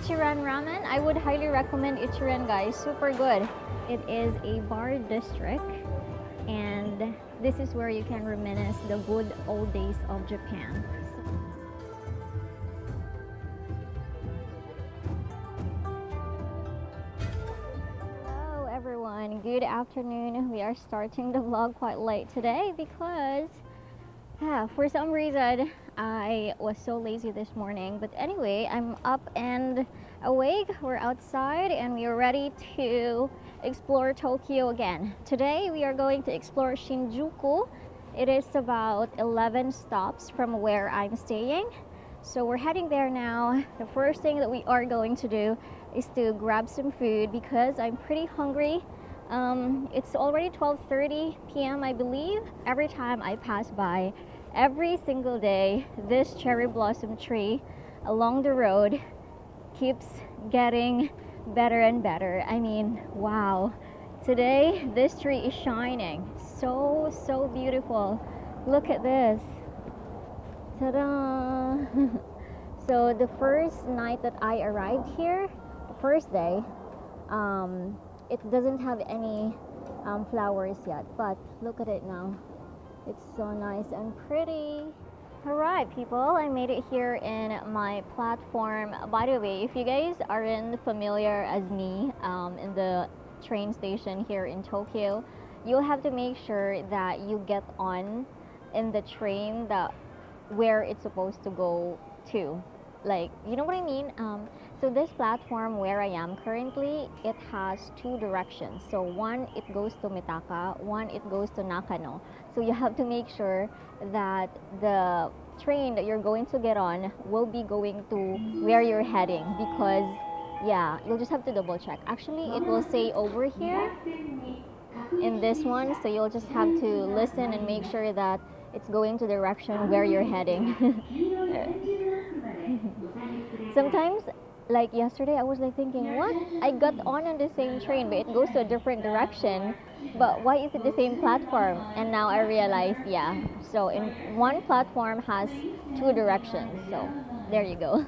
Ichiran Ramen. I would highly recommend Ichiran, guys. Super good. It is a bar district, and this is where you can reminisce the good old days of Japan. Hello everyone, good afternoon. We are starting the vlog quite late today because for some reason I was so lazy this morning. But anyway, I'm up and awake. We're outside and we are ready to explore Tokyo again. Today we are going to explore Shinjuku. It is about 11 stops from where I'm staying. So we're heading there now. The first thing that we are going to do is to grab some food because I'm pretty hungry. It's already 12:30 p.m. I believe. Every time I pass by, every single day, this cherry blossom tree along the road keeps getting better and better. I mean, wow. Today, this tree is shining. So beautiful. Look at this. Ta-da! So the first night that I arrived here, the first day, it doesn't have any flowers yet, but look at it now. It's so nice and pretty. Alright people, I made it here in my platform. By the way, if you guys aren't familiar as me in the train station here in Tokyo, you'll have to make sure that you get on in the train that where it's supposed to go to. Like, you know what I mean? So this platform where I am currently, it has two directions. So one, it goes to Mitaka, one, it goes to Nakano. So you have to make sure that the train that you're going to get on will be going to where you're heading, because yeah, you'll just have to double check. Actually, it will say over here in this one, so you'll just have to listen and make sure that it's going to the direction where you're heading. Sometimes, like yesterday, I was like thinking, what? I got on the same train, but it goes to a different direction. But why is it the same platform? And now I realize, yeah. So in one platform has two directions. So there you go.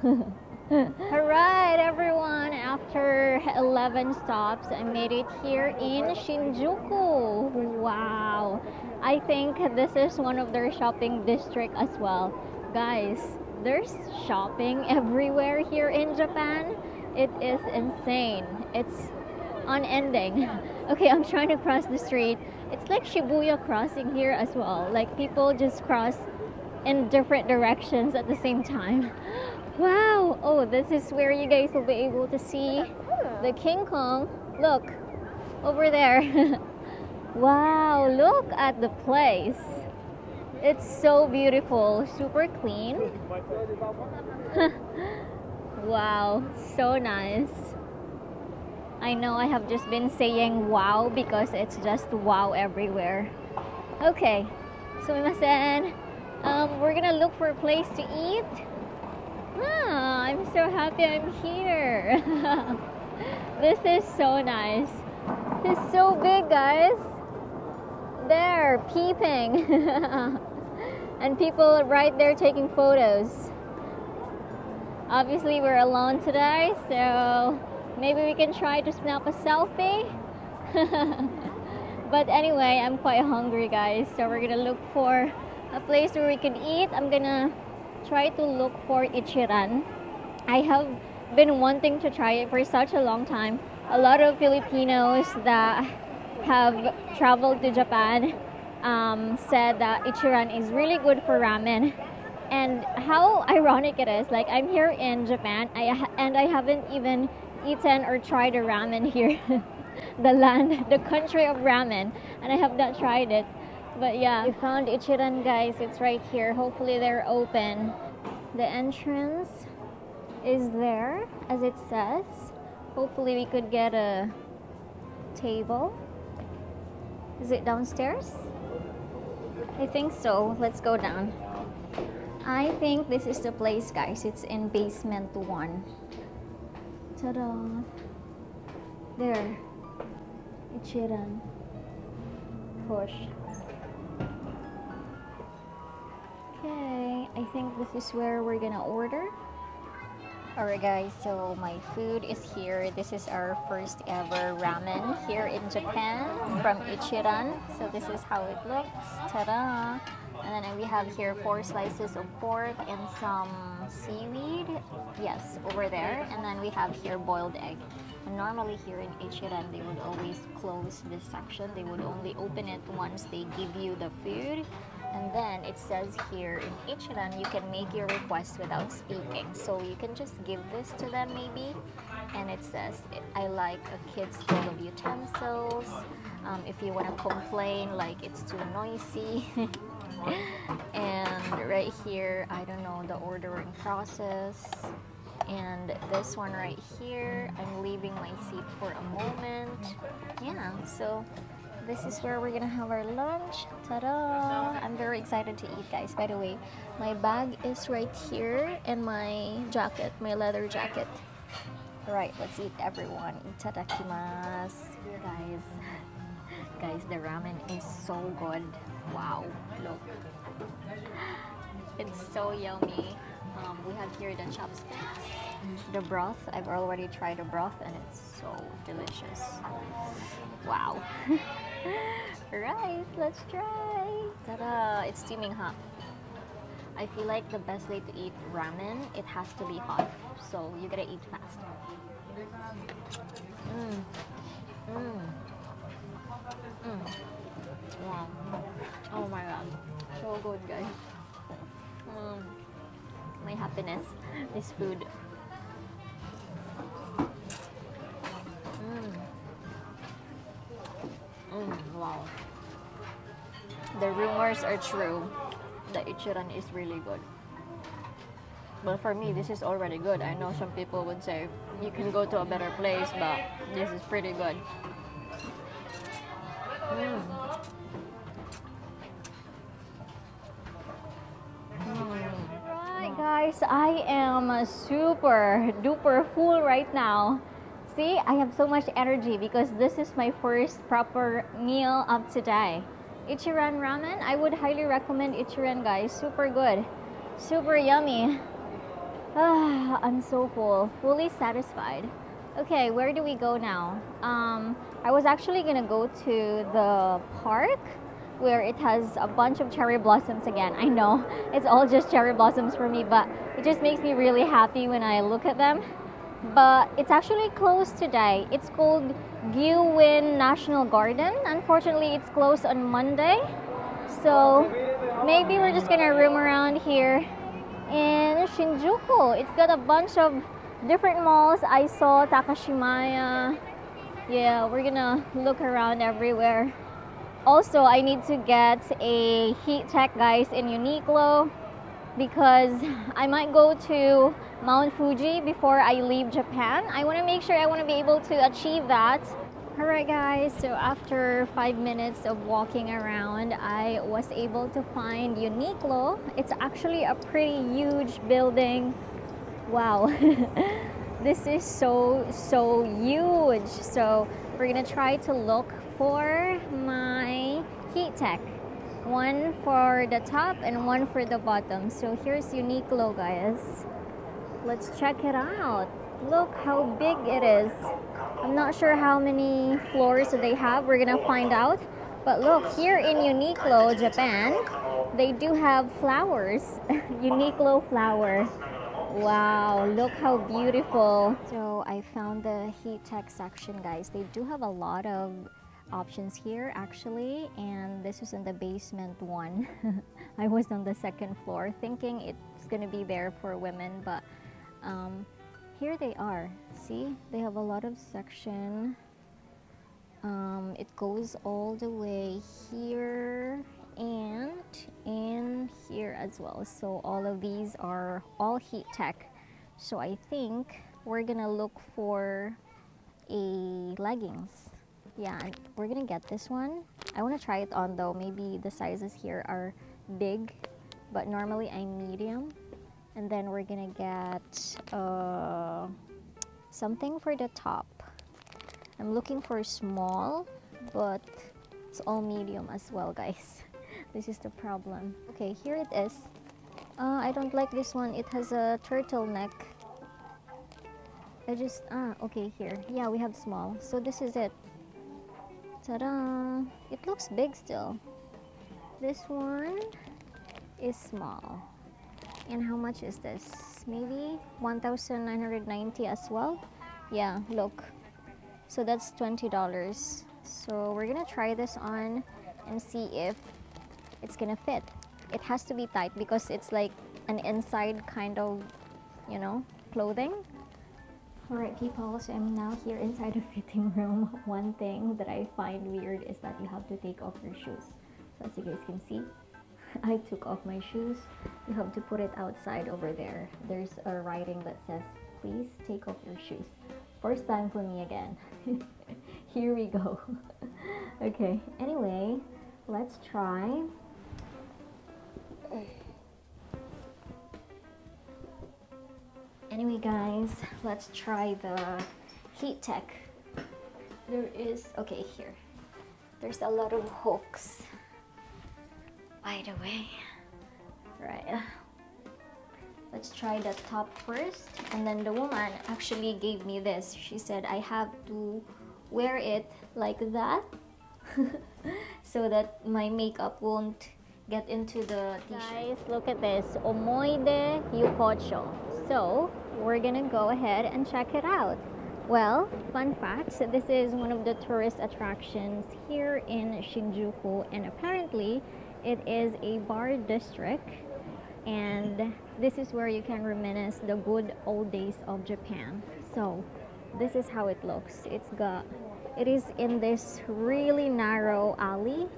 Alright everyone, after 11 stops, I made it here in Shinjuku. Wow. I think this is one of their shopping district as well. Guys, there's shopping everywhere here in Japan. It is insane. It's unending. Okay, I'm trying to cross the street. It's like Shibuya crossing here as well. Like people just cross in different directions at the same time. Wow! Oh, this is where you guys will be able to see the King Kong. Look, over there. Wow, look at the place. It's so beautiful, super clean. Wow, so nice. I know I have just been saying wow because it's just wow everywhere. Okay, sumimasen. We're gonna look for a place to eat. Ah, I'm so happy I'm here. This is so nice. It's so big, guys. There, peeping. And people right there taking photos. Obviously, we're alone today, so maybe we can try to snap a selfie. But anyway, I'm quite hungry, guys, so we're gonna look for a place where we can eat. I'm gonna try to look for Ichiran. I have been wanting to try it for such a long time. A lot of Filipinos that have traveled to Japan said that Ichiran is really good for ramen. And how ironic it is, like I'm here in Japan and I haven't even eaten or tried a ramen here. The country of ramen, and I have not tried it. But yeah, we found Ichiran, guys. It's right here. Hopefully they're open. The entrance is there, as it says. Hopefully we could get a table. Is it downstairs? I think so. Let's go down. I think this is the place, guys. It's in basement 1. Ta-da! There. Ichiran. Push. Okay, I think this is where we're gonna order. Alright guys, so my food is here. This is our first ever ramen here in Japan from Ichiran. So this is how it looks. Ta-da! And then we have here 4 slices of pork and some seaweed. Yes, over there. And then we have here boiled egg. And normally here in Ichiran, they would always close this section. They would only open it once they give you the food. And then it says here in Ichiran, you can make your request without speaking. So you can just give this to them maybe. And it says, I like a kid's full of utensils. If you want to complain, like it's too noisy. And right here, I don't know, the ordering process. And this one right here, I'm leaving my seat for a moment. Yeah, so this is where we're gonna have our lunch. Ta-da! I'm very excited to eat, guys. By the way, my bag is right here and my jacket, my leather jacket. Alright, let's eat, everyone. Itadakimasu. Guys, the ramen is so good. Wow, look. It's so yummy. We have here the chopsticks. The broth, I've already tried the broth and it's so delicious. Wow. Alright, let's try. Ta-da! It's steaming hot. I feel like the best way to eat ramen, it has to be hot. So you gotta eat fast. Wow. Oh my god. So good, guys. My happiness, this food. Wow. The rumors are true. The Ichiran is really good. But for me, this is already good. I know some people would say you can go to a better place, but this is pretty good. Right, guys, I am super duper full right now. See, I have so much energy because this is my first proper meal of today. Ichiran Ramen, I would highly recommend Ichiran, guys. Super good, super yummy. I'm so full, fully satisfied. Okay, where do we go now? I was actually gonna go to the park where it has a bunch of cherry blossoms again. I know it's all just cherry blossoms for me, but it just makes me really happy when I look at them. But it's actually closed today. It's called Gilwin National Garden. Unfortunately, it's closed on Monday. So maybe we're just gonna roam around here in Shinjuku. It's got a bunch of different malls. I saw Takashimaya. Yeah, we're gonna look around everywhere. Also, I need to get a heat tech, guys, in Uniqlo because I might go to Mount Fuji before I leave Japan. I want to make sure I want to be able to achieve that. Alright guys, so after 5 minutes of walking around, I was able to find Uniqlo. It's actually a pretty huge building. Wow. This is so huge. So we're gonna try to look for my heat tech. One for the top and one for the bottom. So here's Uniqlo, guys. Let's check it out. Look how big it is. I'm not sure how many floors they have. We're gonna find out. But look, here in Uniqlo, Japan, they do have flowers. Uniqlo flower. Wow, look how beautiful. So I found the heat tech section, guys. They do have a lot of options here actually, and this was in the basement one. I was on the second floor thinking it's gonna be there for women, but here they are. See, they have a lot of section. It goes all the way here and in here as well. So all of these are all heat tech. So I think we're gonna look for a leggings. Yeah, we're gonna get this one. I want to try it on though. Maybe the sizes here are big, but normally I'm medium. And then we're gonna get something for the top. I'm looking for small, but it's all medium as well, guys. This is the problem. Okay, here it is. I don't like this one. It has a turtleneck. Okay, here. Yeah, we have small. So this is it. Ta-da! It looks big still. This one is small. And how much is this? Maybe 1,990 as well? Yeah, look. So that's $20. So we're gonna try this on and see if it's gonna fit. It has to be tight because it's like an inside kind of, you know, clothing. Alright people, so I'm now here inside the fitting room. One thing that I find weird is that you have to take off your shoes. So as you guys can see, I took off my shoes. You have to put it outside over there. There's a writing that says, please take off your shoes. First time for me again. Here we go. Okay, anyway, let's try. Anyway guys, let's try the heat tech. There is, okay, here. There's a lot of hooks. By the way, right. Let's try the top first. And then the woman actually gave me this. She said I have to wear it like that so that my makeup won't get into the t-shirt. Guys, look at this. Omoide Yukocho. So, we're gonna go ahead and check it out. Well, fun fact, so this is one of the tourist attractions here in Shinjuku, and apparently it is a bar district, and this is where you can reminisce the good old days of Japan. So, this is how it looks. It is in this really narrow alley,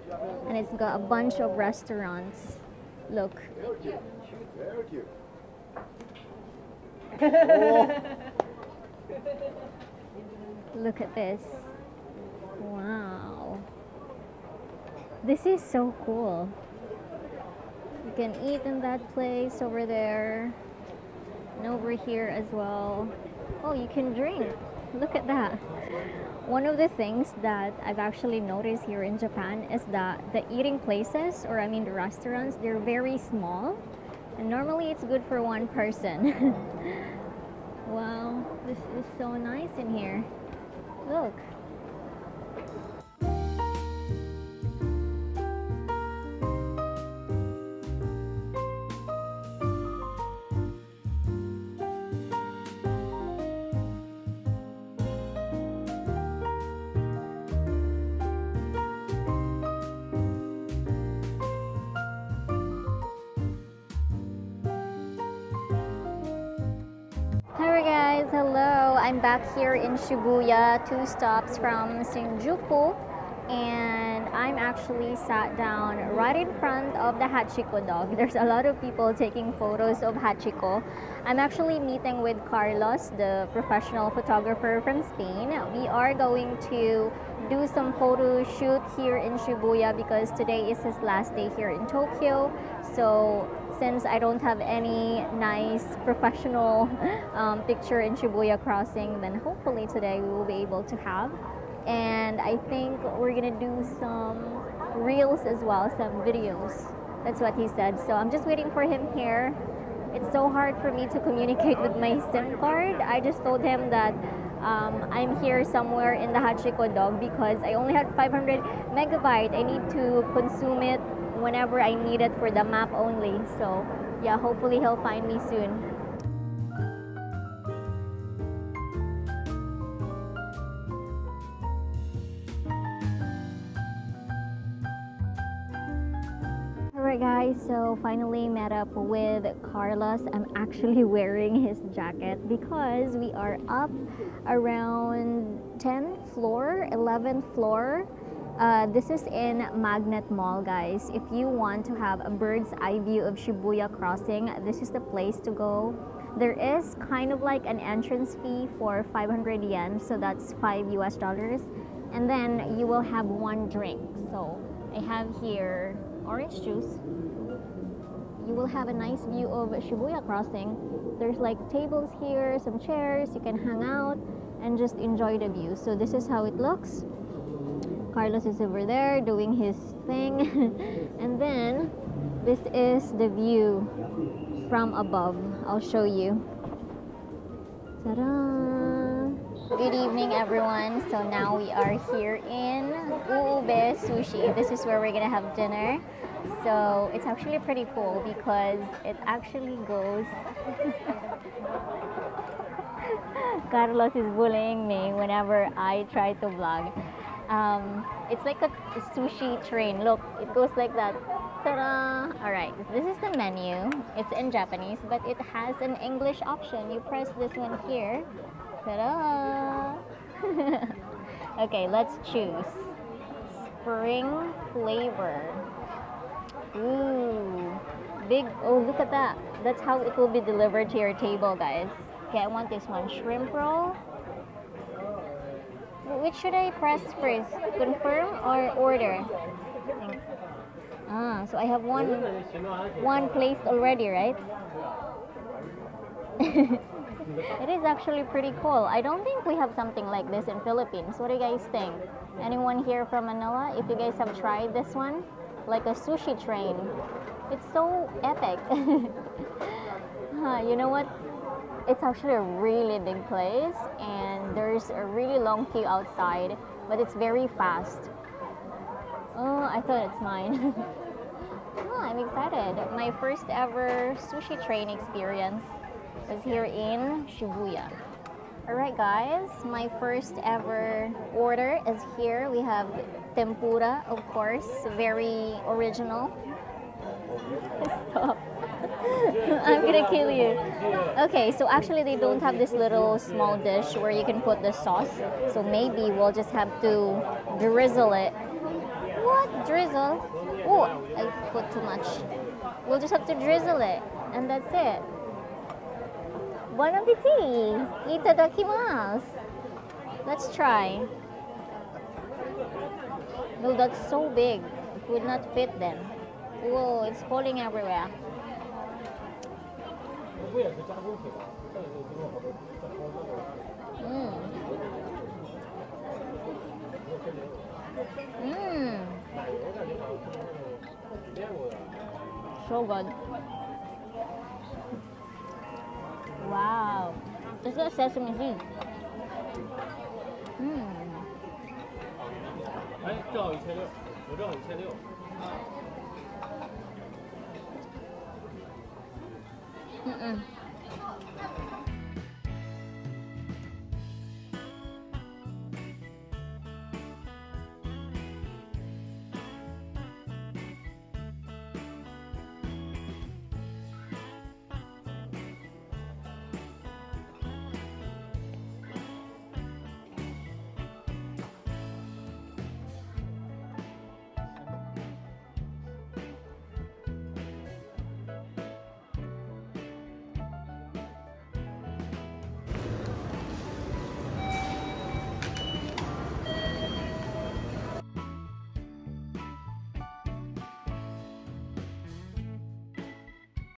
and it's got a bunch of restaurants. Look. Very cute. Look at this. Wow. This is so cool. You can eat in that place over there, and over here as well. Oh, you can drink. Look at that. One of the things that I've actually noticed here in Japan is that the eating places, or I mean the restaurants, they're very small, and normally it's good for one person. Wow, this is so nice in here. Look. Alright guys, hello. I'm back here in Shibuya, 2 stops from Shinjuku, and I'm actually sat down right in front of the Hachiko dog. There's a lot of people taking photos of Hachiko. I'm actually meeting with Carlos, the professional photographer from Spain. We are going to do some photo shoot here in Shibuya because today is his last day here in Tokyo. So since I don't have any nice professional picture in Shibuya crossing, then hopefully today we will be able to have. And I think we're gonna do some reels as well, some videos. That's what he said. So I'm just waiting for him here. It's so hard for me to communicate with my SIM card. I just told him that I'm here somewhere in the Hachiko dog because I only have 500 megabyte. I need to consume it whenever I need it for the map only. So yeah, hopefully he'll find me soon. Alright guys, so finally met up with Carlos. I'm actually wearing his jacket because we are up around 10th floor, 11th floor. This is in Magnet Mall, guys. If you want to have a bird's eye view of Shibuya crossing, this is the place to go. There is kind of like an entrance fee for 500 yen, so that's $5 US, and then you will have one drink. So I have here orange juice. You will have a nice view of Shibuya crossing. There's like tables here, some chairs, you can hang out and just enjoy the view. So this is how it looks. Carlos is over there doing his thing. And then this is the view from above. I'll show you. Ta-da! Good evening, everyone. So now we are here in UOBEI Sushi. This is where we're gonna have dinner. So it's actually pretty cool because it actually goes. Carlos is bullying me whenever I try to vlog. It's like a sushi train. Look, it goes like that. Ta-da! Alright, this is the menu. It's in Japanese, but it has an English option. You press this one here. Ta-da! Okay, let's choose. Spring flavor. Ooh, big. Oh, look at that. That's how it will be delivered to your table, guys. Okay, I want this one. Shrimp roll. Which should I press first? Confirm or order? Ah, so I have one placed already, right? It is actually pretty cool. I don't think we have something like this in Philippines. What do you guys think? Anyone here from Manila? If you guys have tried this one, like a sushi train, it's so epic. You know what? It's actually a really big place, and there's a really long queue outside, but it's very fast. Oh, I thought it's mine. Oh, I'm excited. My first ever sushi train experience was here in Shibuya. Alright guys, my first ever order is here. We have tempura, of course, very original. Stop. I'm gonna kill you. Okay, so actually they don't have this little small dish where you can put the sauce. So maybe we'll just have to drizzle it. What? Drizzle? Oh, I put too much. We'll just have to drizzle it. And that's it. Bon appetit! Itadakimasu! Let's try. No, that's so big. It would not fit then. Whoa, it's falling everywhere. Mmm. Mmm. So good. Wow. It's got sesame seeds. Mmm. Mm-mm.